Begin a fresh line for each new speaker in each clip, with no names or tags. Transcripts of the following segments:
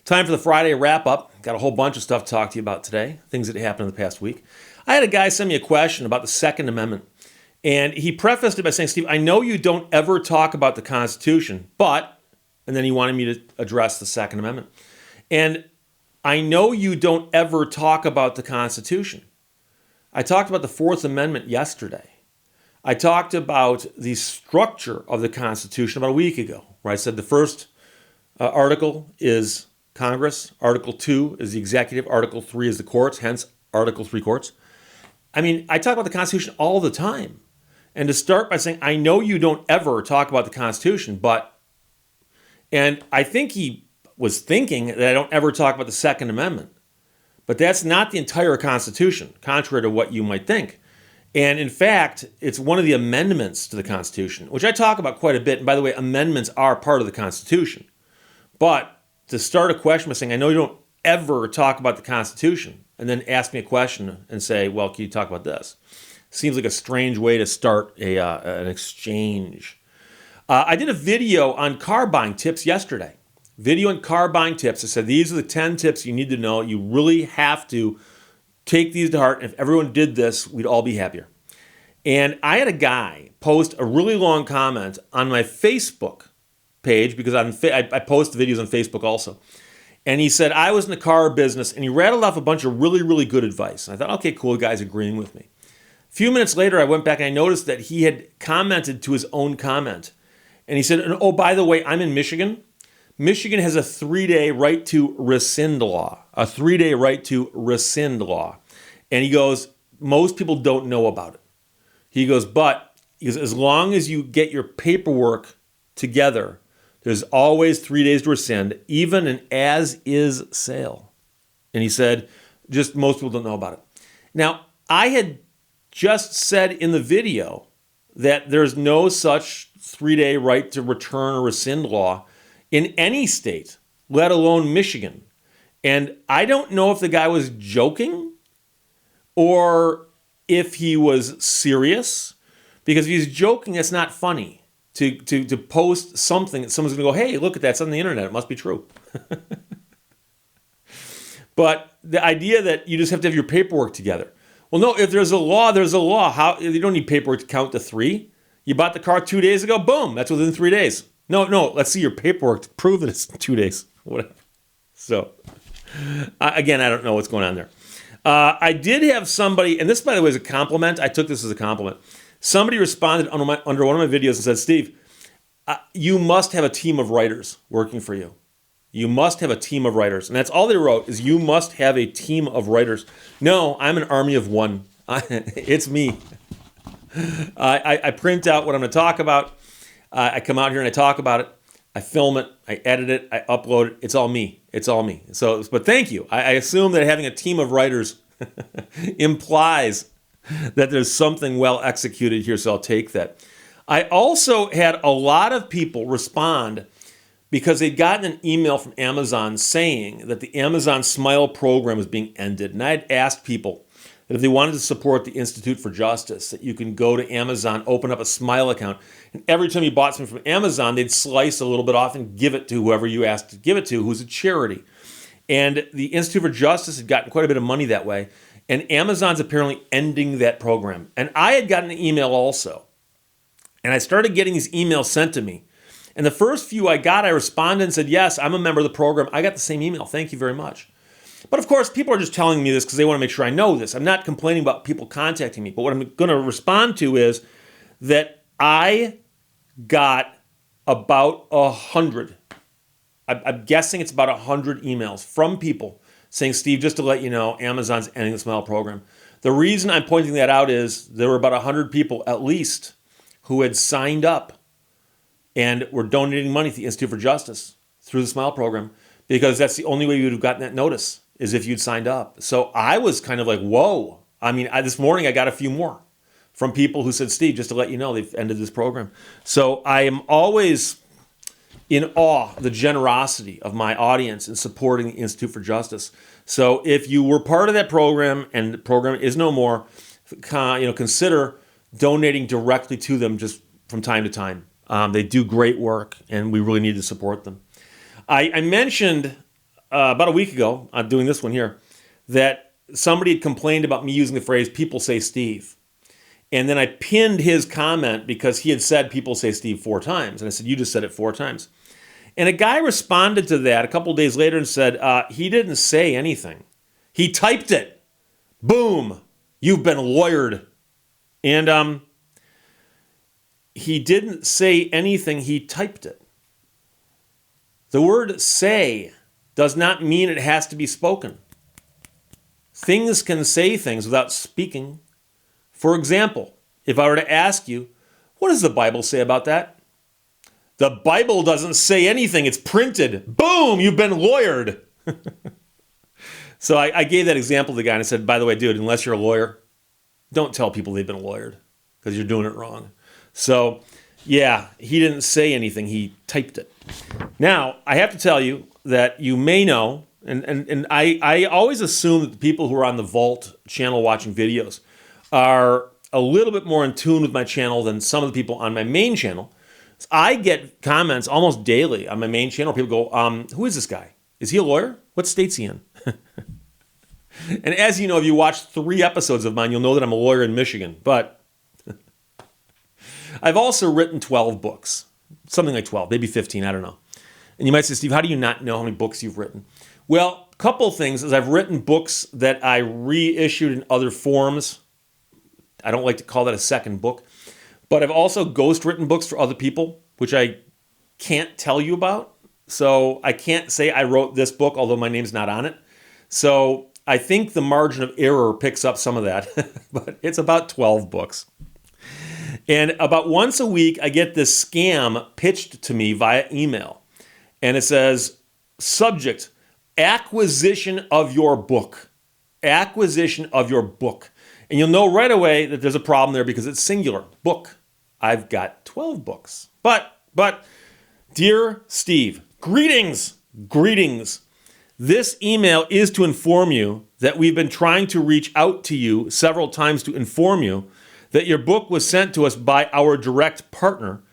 Time for the Friday wrap-up. Got a whole bunch of stuff to talk to you about today, things that happened in the past week. I had a guy send me a question about the Second Amendment, and he prefaced it by saying, Steve, I know you don't ever talk about the Constitution, but, and then he wanted me to address the Second Amendment. And I know you don't ever talk about the Constitution. I talked about the Fourth Amendment yesterday. I talked about the structure of the Constitution about a week ago, where I said the first article is Congress, Article 2 is the executive, Article 3 is the courts, hence Article 3 courts. I mean, I talk about the Constitution all the time. And to start by saying, I know you don't ever talk about the Constitution, but, and I think he was thinking that I don't ever talk about the Second Amendment. But that's not the entire Constitution, contrary to what you might think. And in fact, it's one of the amendments to the Constitution, which I talk about quite a bit. And by the way, amendments are part of the Constitution. But to start a question by saying, I know you don't ever talk about the Constitution, and then ask me a question and say, well, can you talk about this? Seems like a strange way to start an exchange. I did a video on car buying tips yesterday. Video on car buying tips. I said, these are the 10 tips you need to know. You really have to take these to heart. And if everyone did this, we'd all be happier. And I had a guy post a really long comment on my Facebook page, because I post videos on Facebook also. And he said, I was in the car business, and he rattled off a bunch of really, really good advice. And I thought, okay, cool, the guy's agreeing with me. A few minutes later, I went back and I noticed that he had commented to his own comment. And he said, oh, by the way, I'm in Michigan. Michigan has a 3-day right to rescind law, a 3-day right to rescind law. And he goes, most people don't know about it. He goes, but as long as you get your paperwork together, there's always 3 days to rescind, even an as-is sale. And he said, just most people don't know about it. Now, I had just said in the video that there's no such 3-day right to return or rescind law in any state, let alone Michigan. And I don't know if the guy was joking or if he was serious, because if he's joking, it's not funny to post something that someone's going to go, hey, look at that, it's on the internet, it must be true. But the idea that you just have to have your paperwork together. Well, no, if there's a law, there's a law. How you don't need paperwork to count to 3. You bought the car 2 days ago, boom, that's within 3 days. No, let's see your paperwork to prove that it's 2 days. Whatever. So, again, I don't know what's going on there. I did have somebody, and this, by the way, is a compliment. I took this as a compliment. Somebody responded under one of my videos and said, Steve, you must have a team of writers working for you. You must have a team of writers. And that's all they wrote, is you must have a team of writers. No, I'm an army of one. It's me. I print out what I'm going to talk about. I come out here and I talk about it. I film it. I edit it. I upload it. It's all me. It's all me. So, but thank you. I assume that having a team of writers implies that there's something well executed here, so I'll take that. I also had a lot of people respond because they'd gotten an email from Amazon saying that the Amazon Smile program was being ended. And I had asked people that if they wanted to support the Institute for Justice, that you can go to Amazon, open up a Smile account, and every time you bought something from Amazon, they'd slice a little bit off and give it to whoever you asked to give it to, who's a charity. And the Institute for Justice had gotten quite a bit of money that way, and Amazon's apparently ending that program. And I had gotten an email also, and I started getting these emails sent to me. And the first few I got, I responded and said, yes, I'm a member of the program. I got the same email. Thank you very much. But of course, people are just telling me this because they want to make sure I know this. I'm not complaining about people contacting me. But what I'm going to respond to is that I got about 100. I'm guessing it's about 100 emails from people saying, Steve, just to let you know, Amazon's ending the Smile program. The reason I'm pointing that out is there were about 100 people at least who had signed up and were donating money to the Institute for Justice through the Smile program, because that's the only way you would have gotten that notice, is if you'd signed up. So I was kind of like, whoa. I mean, this morning I got a few more from people who said, Steve, just to let you know, they've ended this program. So I am always in awe of the generosity of my audience in supporting the Institute for Justice. So if you were part of that program and the program is no more, consider donating directly to them just from time to time. They do great work, and we really need to support them. I mentioned about a week ago, I'm doing this one here, that somebody had complained about me using the phrase, people say Steve. And then I pinned his comment because he had said people say Steve 4 times. And I said, you just said it 4 times. And a guy responded to that a couple days later and said, he didn't say anything. He typed it. Boom. You've been lawyered. And he didn't say anything. He typed it. The word say does not mean it has to be spoken. Things can say things without speaking. For example, if I were to ask you, what does the Bible say about that? The Bible doesn't say anything. It's printed. Boom, you've been lawyered. So I gave that example to the guy and I said, by the way, dude, unless you're a lawyer, don't tell people they've been lawyered because you're doing it wrong. So yeah, he didn't say anything. He typed it. Now, I have to tell you that you may know, and I always assume that the people who are on the Vault channel watching videos are a little bit more in tune with my channel than some of the people on my main channel. I get comments almost daily on my main channel. People go, who is this guy? Is he a lawyer? What state's he in? And as you know, if you watch 3 episodes of mine, you'll know that I'm a lawyer in Michigan. But I've also written 12 books. Something like 12, maybe 15, I don't know. And you might say, Steve, how do you not know how many books you've written? Well, a couple of things is I've written books that I reissued in other forms. I don't like to call that a second book. But I've also ghostwritten books for other people, which I can't tell you about. So I can't say I wrote this book, although my name's not on it. So I think the margin of error picks up some of that. But it's about 12 books. And about once a week, I get this scam pitched to me via email. And it says, subject, acquisition of your book. Acquisition of your book. And you'll know right away that there's a problem there because it's singular. Book. I've got 12 books. But, dear Steve, greetings. This email is to inform you that we've been trying to reach out to you several times to inform you that your book was sent to us by our direct partner.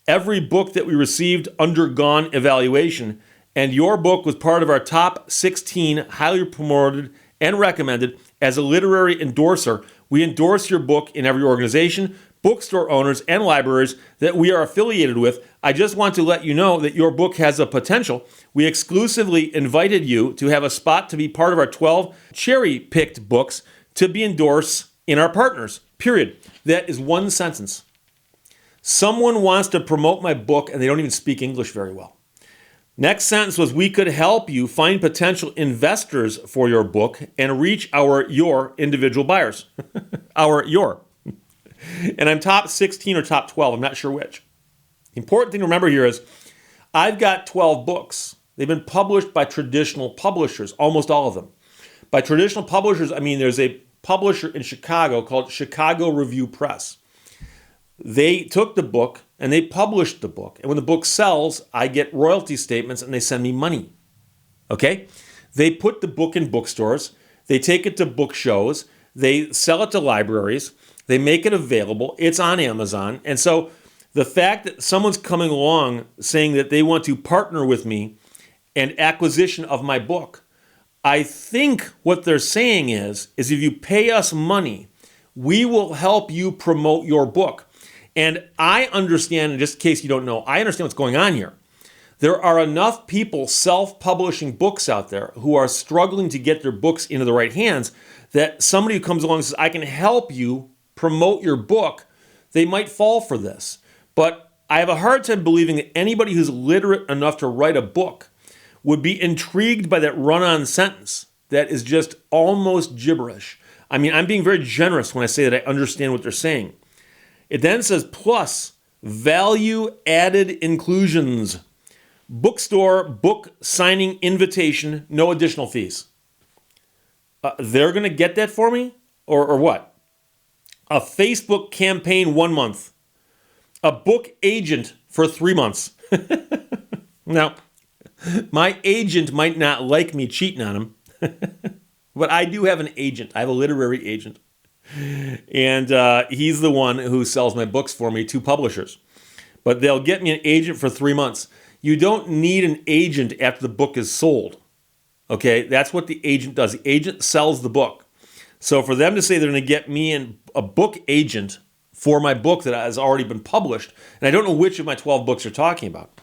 Every book that we received undergone evaluation, and your book was part of our top 16 highly promoted and recommended as a literary endorser. We endorse your book in every organization, bookstore owners, and libraries that we are affiliated with. I just want to let you know that your book has a potential. We exclusively invited you to have a spot to be part of our 12 cherry-picked books to be endorsed in our partners, period. That is one sentence. Someone wants to promote my book and they don't even speak English very well. Next sentence was, we could help you find potential investors for your book and reach your individual buyers. Your. And I'm top 16 or top 12. I'm not sure which. The important thing to remember here is I've got 12 books. They've been published by traditional publishers, almost all of them. By traditional publishers, I mean there's a publisher in Chicago called Chicago Review Press. They took the book and they published the book. And when the book sells, I get royalty statements and they send me money. Okay? They put the book in bookstores. They take it to book shows. They sell it to libraries. They make it available. It's on Amazon. And so the fact that someone's coming along saying that they want to partner with me and acquisition of my book, I think what they're saying is if you pay us money, we will help you promote your book. And I understand, just in case you don't know, I understand what's going on here. There are enough people self-publishing books out there who are struggling to get their books into the right hands that somebody who comes along and says, I can help you promote your book, they might fall for this. But I have a hard time believing that anybody who's literate enough to write a book would be intrigued by that run-on sentence that is just almost gibberish. I mean, I'm being very generous when I say that I understand what they're saying. It then says, plus value-added inclusions. Bookstore, book signing invitation, no additional fees. They're going to get that for me? Or what? A Facebook campaign 1 month. A book agent for 3 months. Now, my agent might not like me cheating on him, but I do have an agent. I have a literary agent. And he's the one who sells my books for me to publishers. But they'll get me an agent for 3 months. You don't need an agent after the book is sold. Okay, that's what the agent does. The agent sells the book. So for them to say they're going to get me in a book agent for my book that has already been published, and I don't know which of my 12 books you're talking about.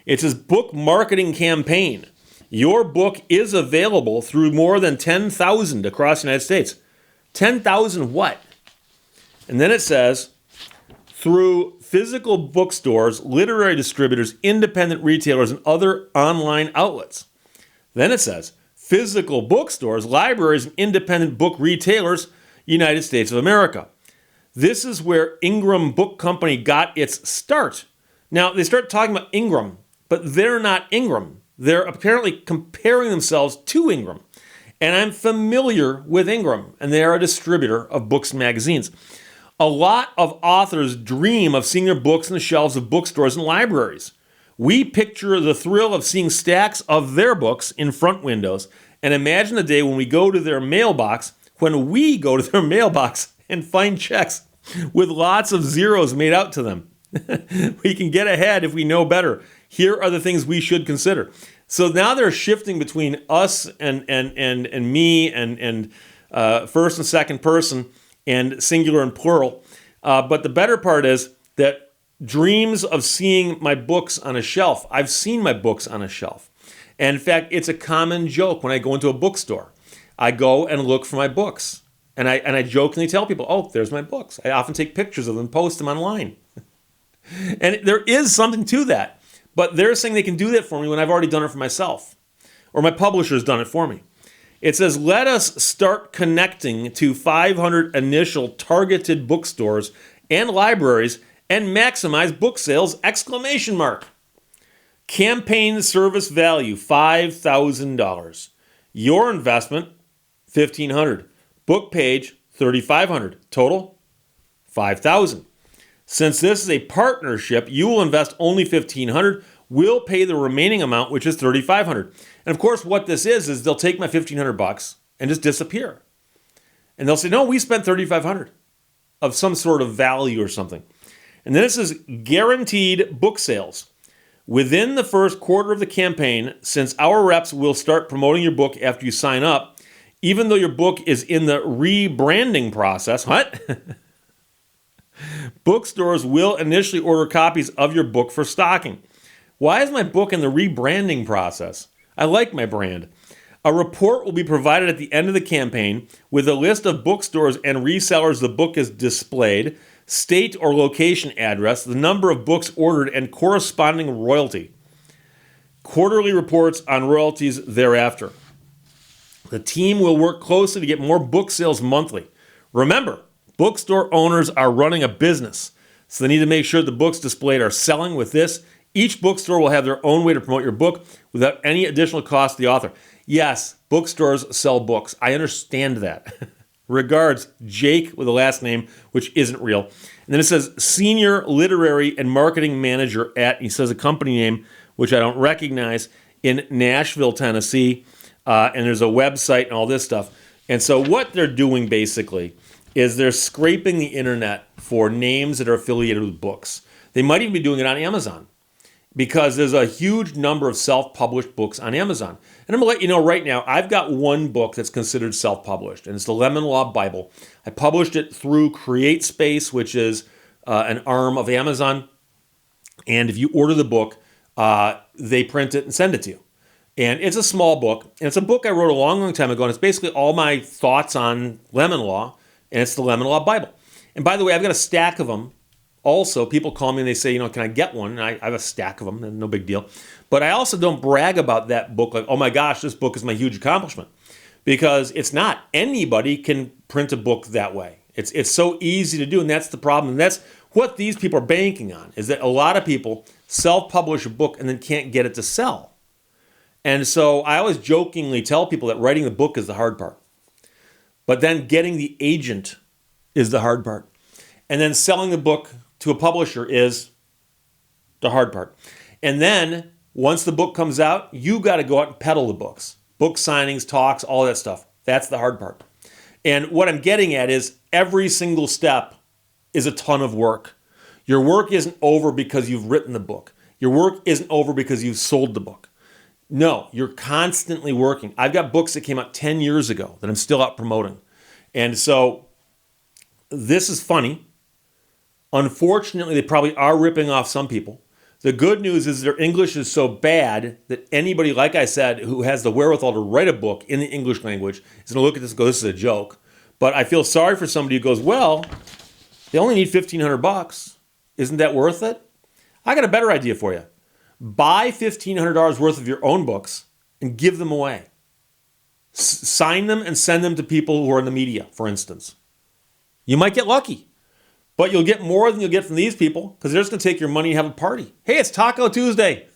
It says book marketing campaign. Your book is available through more than 10,000 across the United States. 10,000 what? And then it says through physical bookstores, literary distributors, independent retailers, and other online outlets. Then it says physical bookstores, libraries, and independent book retailers, United States of America. This is where Ingram Book Company got its start. Now, they start talking about Ingram, but they're not Ingram. They're apparently comparing themselves to Ingram. And I'm familiar with Ingram, and they are a distributor of books and magazines. A lot of authors dream of seeing their books on the shelves of bookstores and libraries. We picture the thrill of seeing stacks of their books in front windows and imagine the day when we go to their mailbox, and find checks with lots of zeros made out to them. We can get ahead if we know better. Here are the things we should consider. So now they're shifting between us and me and first and second person and singular and plural. But the better part is that dreams of seeing my books on a shelf. I've seen my books on a shelf. And in fact, it's a common joke when I go into a bookstore. I go and look for my books. And I jokingly tell people, oh, there's my books. I often take pictures of them, post them online. And there is something to that. But they're saying they can do that for me when I've already done it for myself. Or my publisher's done it for me. It says, let us start connecting to 500 initial targeted bookstores and libraries and maximize book sales, ! Campaign service value, $5,000. Your investment, $1,500. Book page, $3,500. Total, $5,000. Since this is a partnership, you will invest only $1,500. We'll pay the remaining amount, which is $3,500. And of course, what this is they'll take my $1,500 and just disappear. And they'll say, no, we spent $3,500 of some sort of value or something. And then it says guaranteed book sales. Within the first quarter of the campaign, since our reps will start promoting your book after you sign up, even though your book is in the rebranding process, what? Bookstores will initially order copies of your book for stocking. Why is my book in the rebranding process? I like my brand. A report will be provided at the end of the campaign with a list of bookstores and resellers the book is displayed, state or location address, the number of books ordered, and corresponding royalty. Quarterly reports on royalties thereafter. The team will work closely to get more book sales monthly. Remember, bookstore owners are running a business, so they need to make sure the books displayed are selling. With this, each bookstore will have their own way to promote your book without any additional cost to the author. Yes, bookstores sell books. I understand that. Regards, Jake with a last name, which isn't real. And then it says Senior Literary and Marketing Manager at, he says a company name, which I don't recognize, in Nashville, Tennessee. And there's a website and all this stuff. And so what they're doing basically is they're scraping the internet for names that are affiliated with books. They might even be doing it on Amazon because there's a huge number of self-published books on Amazon. And I'm going to let you know right now, I've got one book that's considered self-published, and it's the Lemon Law Bible. I published it through CreateSpace, which is an arm of Amazon. And if you order the book, they print it and send it to you. And it's a small book, and it's a book I wrote a long, long time ago, and it's basically all my thoughts on lemon law, and it's the Lemon Law Bible. And by the way, I've got a stack of them. Also, people call me and they say, can I get one? And I have a stack of them, and no big deal. But I also don't brag about that book like, oh my gosh, this book is my huge accomplishment. Because it's not. Anybody can print a book that way. It's so easy to do, and that's the problem. And that's what these people are banking on, is that a lot of people self-publish a book and then can't get it to sell. And so I always jokingly tell people that writing the book is the hard part. But then getting the agent is the hard part. And then selling the book to a publisher is the hard part. And then once the book comes out, you got to go out and peddle the books. Book signings, talks, all that stuff. That's the hard part. And what I'm getting at is every single step is a ton of work. Your work isn't over because you've written the book. Your work isn't over because you've sold the book. No, you're constantly working. I've got books that came out 10 years ago that I'm still out promoting. And so this is funny. Unfortunately, they probably are ripping off some people. The good news is their English is so bad that anybody, like I said, who has the wherewithal to write a book in the English language is going to look at this and go, this is a joke. But I feel sorry for somebody who goes, well, they only need $1,500. Isn't that worth it? I got a better idea for you. Buy $1,500 worth of your own books and give them away. Sign them and send them to people who are in the media, for instance. You might get lucky, but you'll get more than you'll get from these people because they're just going to take your money and have a party. Hey, it's Taco Tuesday.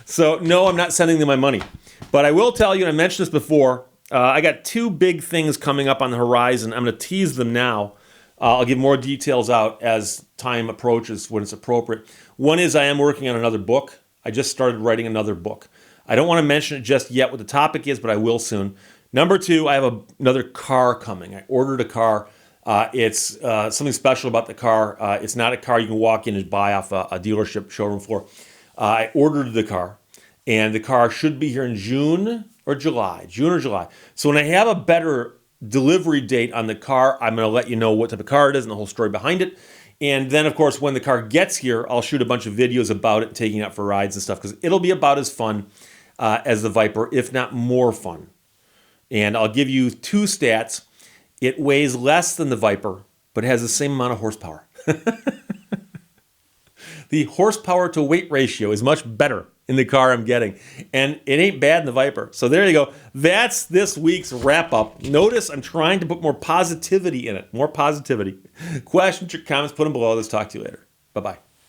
So, no, I'm not sending them my money. But I will tell you, and I mentioned this before, I got two big things coming up on the horizon. I'm going to tease them now. I'll give more details out as time approaches when it's appropriate. One is I am working on another book. I just started writing another book. I don't want to mention it just yet what the topic is, but I will soon. Number two, I have another car coming. I ordered a car. It's something special about the car. It's not a car you can walk in and buy off a dealership showroom floor. I ordered the car, and the car should be here in June or July. So when I have a better delivery date on the car, I'm going to let you know what type of car it is and the whole story behind it. And then, of course, when the car gets here, I'll shoot a bunch of videos about it and taking it out for rides and stuff because it'll be about as fun as the Viper, if not more fun. And I'll give you two stats. It weighs less than the Viper, but it has the same amount of horsepower. The horsepower to weight ratio is much better in the car I'm getting. And it ain't bad in the Viper. So there you go. That's this week's wrap up. Notice I'm trying to put more positivity in it. More positivity. Questions or comments, put them below. Let's talk to you later. Bye-bye.